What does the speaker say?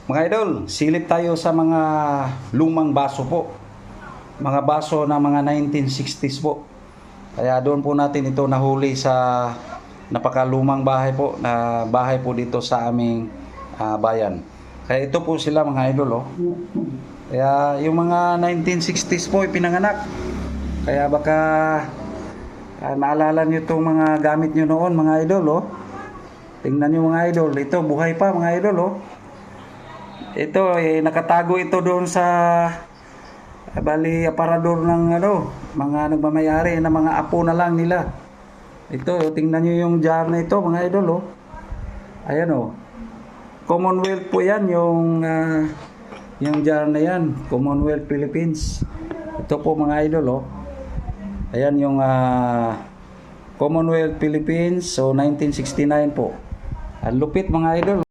Mga idol, silip tayo sa mga lumang baso po. Mga baso na mga 1960s po. Kaya doon po natin ito nahuli sa napakalumang bahay po, na bahay po dito sa aming bayan. Kaya ito po sila mga idol. Kaya yung mga 1960s po pinanganak. Kaya baka naalala nyo itong mga gamit nyo noon mga idol. Tingnan nyo mga idol, ito buhay pa mga idol. Ito nakatago ito doon sa bali aparador ng mga nagmamayari na mga apo na lang nila. Ito tingnan niyo yung jar na ito mga idol. Ayan Commonwealth po yan yung jar na yan, Commonwealth Philippines. Ito po mga idol Ayan yung Commonwealth Philippines, so 1969 po. Ang lupit mga idol.